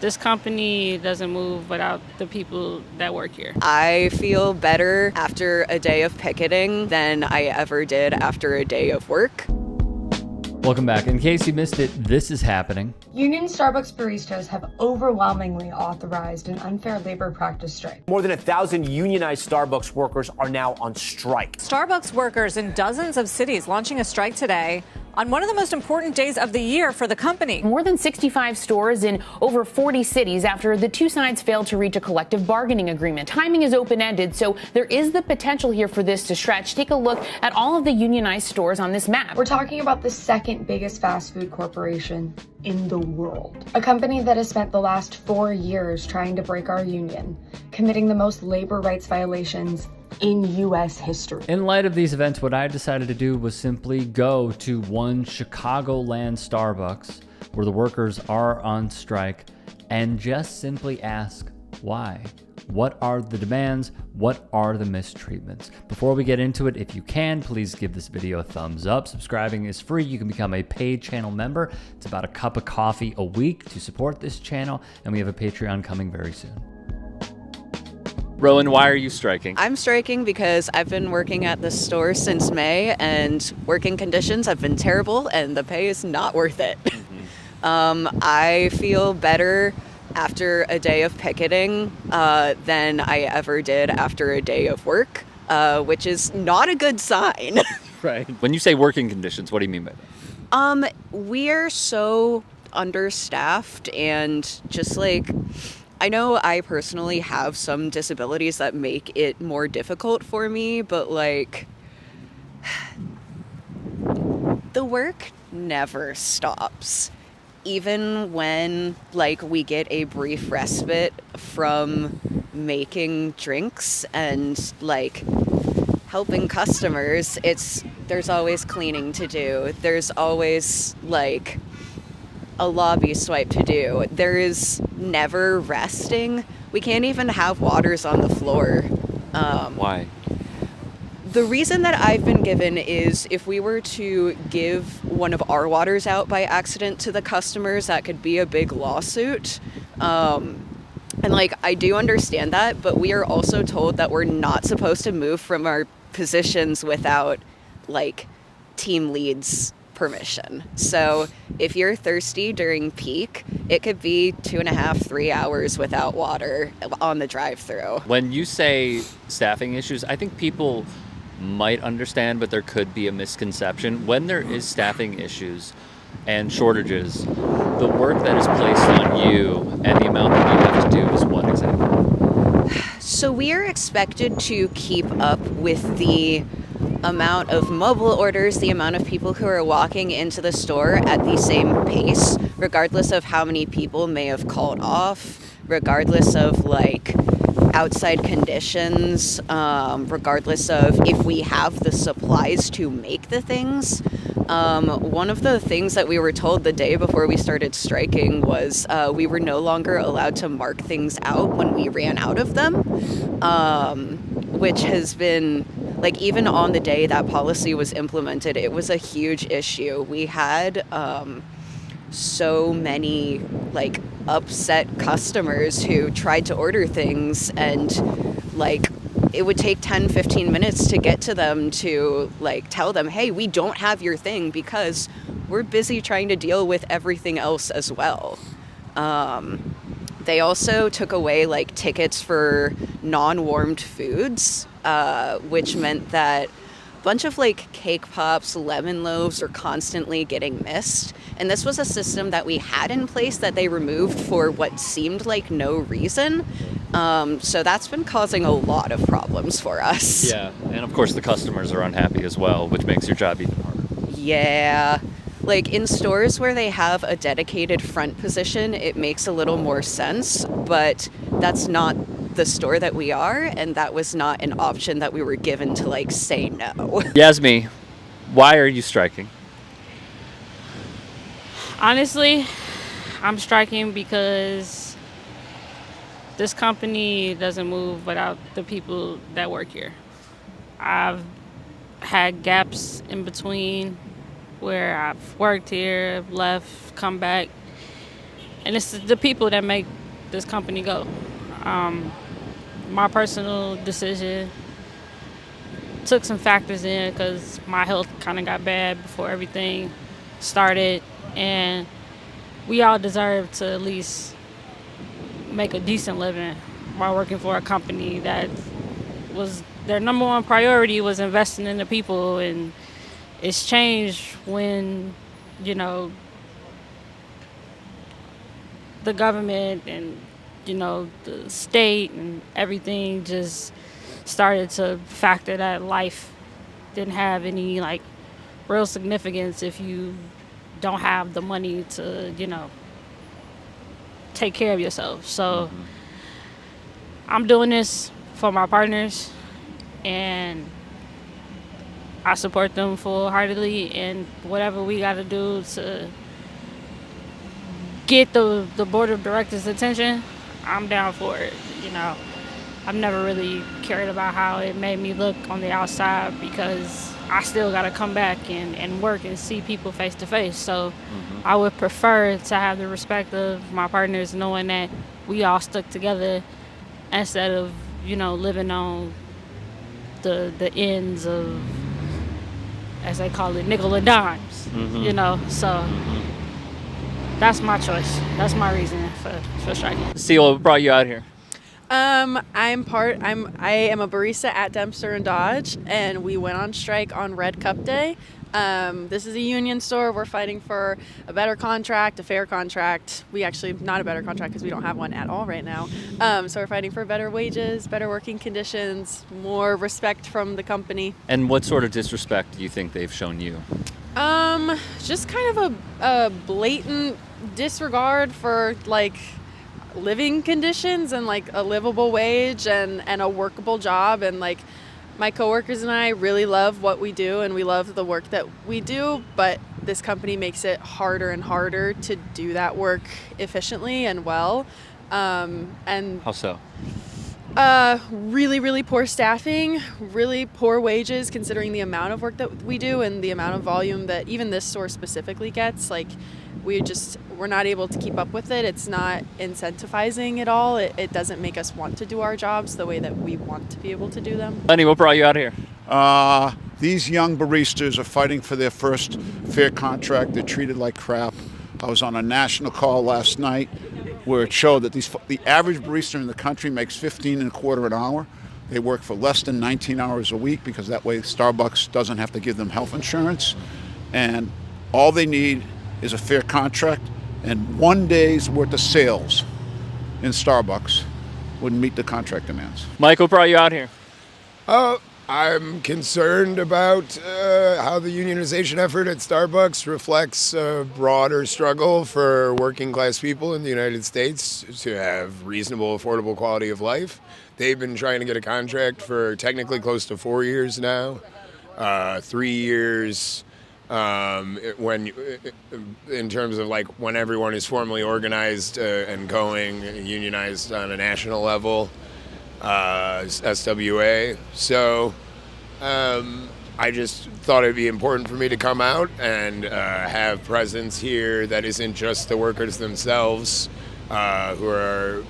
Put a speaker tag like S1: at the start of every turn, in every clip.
S1: This company doesn't move without the people that work here.
S2: I feel better after a day of picketing than I ever did after a day of work.
S3: Welcome back. In case you missed it, this is happening.
S4: Union Starbucks baristas have overwhelmingly authorized an unfair labor practice strike.
S5: More than 1,000 unionized Starbucks workers are now on strike.
S6: Starbucks workers in dozens of cities launching a strike today on one of the most important days of the year for the company.
S7: More than 65 stores in over 40 cities after the two sides failed to reach a collective bargaining agreement. Timing is open-ended, so there is the potential here for this to stretch. Take a look at all of the unionized stores on this map.
S4: We're talking about the second biggest fast food corporation in the world. A company that has spent the last 4 years trying to break our union, committing the most labor rights violations in U.S. history.
S3: In light of these events, what I decided to do was simply go to one Chicagoland Starbucks where the workers are on strike and just simply ask why. What are the demands? What are the mistreatments? Before we get into it, if you can, please give this video a thumbs up. Subscribing is free. You can become a paid channel member. It's about a cup of coffee a week to support this channel, and we have a Patreon coming very soon. Rowan, why are you striking?
S2: I'm striking because I've been working at this store since May, and working conditions have been terrible, and the pay is not worth it. I feel better after a day of picketing than I ever did after a day of work, which is not a good sign.
S3: Right. When you say working conditions, what do you mean by that?
S2: We are so understaffed, and just like, I know I personally have some disabilities that make it more difficult for me, but like, the work never stops. Even when like we get a brief respite from making drinks and like helping customers, there's always cleaning to do. There's always like a lobby swipe to do. There is never resting. We can't even have waters on the floor.
S3: Why?
S2: The reason that I've been given is if we were to give one of our waters out by accident to the customers, that could be a big lawsuit. And like, I do understand that, but we are also told that we're not supposed to move from our positions without like team leads permission. So if you're thirsty during peak, it could be 2.5, 3 hours without water on the drive-through.
S3: When you say staffing issues, I think people might understand, but there could be a misconception. When there is staffing issues and shortages, the work that is placed on you and the amount that you have to do is what exactly?
S2: So we are expected to keep up with the amount of mobile orders, the amount of people who are walking into the store at the same pace, regardless of how many people may have called off, regardless of like outside conditions, regardless of if we have the supplies to make the things. One of the things that we were told the day before we started striking was we were no longer allowed to mark things out when we ran out of them, which has been, like, even on the day that policy was implemented, it was a huge issue. We had so many like upset customers who tried to order things, and like it would take 10-15 minutes to get to them to like tell them, hey, we don't have your thing because we're busy trying to deal with everything else as well. They also took away like tickets for non-warmed foods, which meant that a bunch of like cake pops, lemon loaves are constantly getting missed. And this was a system that we had in place that they removed for what seemed like no reason. So that's been causing a lot of problems for us.
S3: Yeah, and of course the customers are unhappy as well, which makes your job even harder.
S2: Yeah. Like in stores where they have a dedicated front position, it makes a little more sense, but that's not the store that we are, and that was not an option that we were given to like say no.
S3: Yasmi, why are you striking?
S1: Honestly, I'm striking because this company doesn't move without the people that work here. I've had gaps in between where I've worked here, left, come back, And it's the people that make this company go. My personal decision took some factors in because my health kind of got bad before everything started, and we all deserve to at least make a decent living while working for a company that was their number one priority was investing in the people. And it's changed when, you know, the government and, you know, the state and everything just started to factor that life didn't have any like real significance if you don't have the money to, you know, take care of yourself. So I'm doing this for my partners, and I support them full-heartedly, and whatever we got to do to get the board of directors' attention, I'm down for it. You know, I've never really cared about how it made me look on the outside because I still got to come back and work and see people face to face. So I would prefer to have the respect of my partners, knowing that we all stuck together instead of, you know, living on the ends of, as they call it, nickel and dimes, you know. So that's my choice. That's my reason for striking.
S3: Seal, what brought you out here?
S8: I am a barista at Dempster and Dodge, and we went on strike on Red Cup Day. This is a union store. We're fighting for a better contract, a fair contract. We actually, not a better contract because we don't have one at all right now. So we're fighting for better wages, better working conditions, more respect from the company.
S3: And what sort of disrespect do you think they've shown you?
S8: Just kind of a blatant disregard for like living conditions and like a livable wage and a workable job. And like my coworkers and I really love what we do and we love the work that we do, but this company makes it harder and harder to do that work efficiently and well. And
S3: How so?
S8: Really, really poor staffing, really poor wages considering the amount of work that we do and the amount of volume that even this store specifically gets. Like we're not able to keep up with it. It's not incentivizing at all. It doesn't make us want to do our jobs the way that we want to be able to do them.
S3: Lenny, what brought you out here?
S9: These young baristas are fighting for their first fair contract. They're treated like crap. I was on a national call last night where it showed that the average barista in the country makes $15.25 an hour. They work for less than 19 hours a week because that way Starbucks doesn't have to give them health insurance. And all they need is a fair contract, and one day's worth of sales in Starbucks wouldn't meet the contract demands.
S3: Mike, what brought you out here?
S10: I'm concerned about how the unionization effort at Starbucks reflects a broader struggle for working class people in the United States to have reasonable, affordable quality of life. They've been trying to get a contract for technically close to 4 years now, 3 years when, in terms of like when everyone is formally organized and going unionized on a national level. SWA. So I just thought it'd be important for me to come out and have presence here that isn't just the workers themselves who are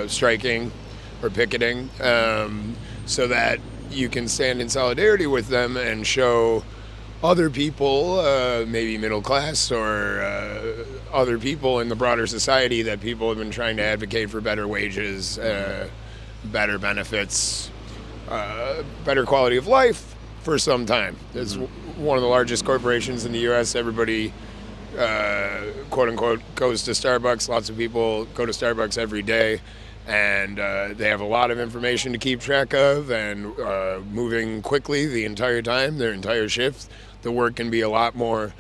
S10: striking or picketing, so that you can stand in solidarity with them and show other people, maybe middle class or other people in the broader society, that people have been trying to advocate for better wages, better benefits, better quality of life for some time. It's one of the largest corporations in the U.S. Everybody, quote unquote, goes to Starbucks. Lots of people go to Starbucks every day, and they have a lot of information to keep track of and moving quickly the entire time, their entire shift. The work can be a lot more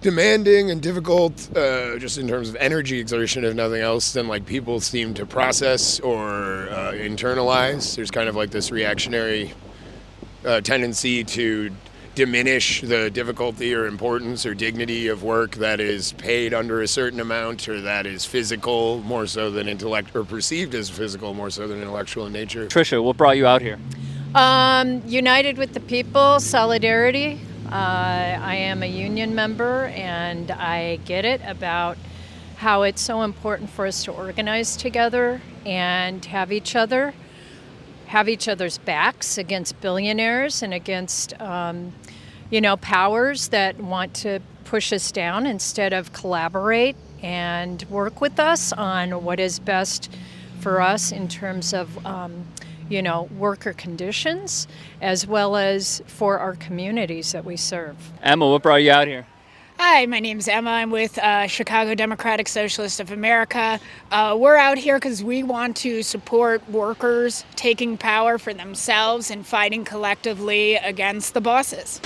S10: demanding and difficult, just in terms of energy exertion, if nothing else, than like people seem to process or internalize. There's kind of like this reactionary tendency to diminish the difficulty or importance or dignity of work that is paid under a certain amount or that is physical more so than intellect, or perceived as physical more so than intellectual in nature.
S3: Trisha, what brought you out here?
S11: United with the people, solidarity. I am a union member, and I get it about how it's so important for us to organize together and have each other's backs against billionaires and against powers that want to push us down instead of collaborate and work with us on what is best for us in terms of worker conditions, as well as for our communities that we serve.
S3: Emma, what brought you out here?
S12: Hi, my name's Emma. I'm with Chicago Democratic Socialists of America. We're out here because we want to support workers taking power for themselves and fighting collectively against the bosses.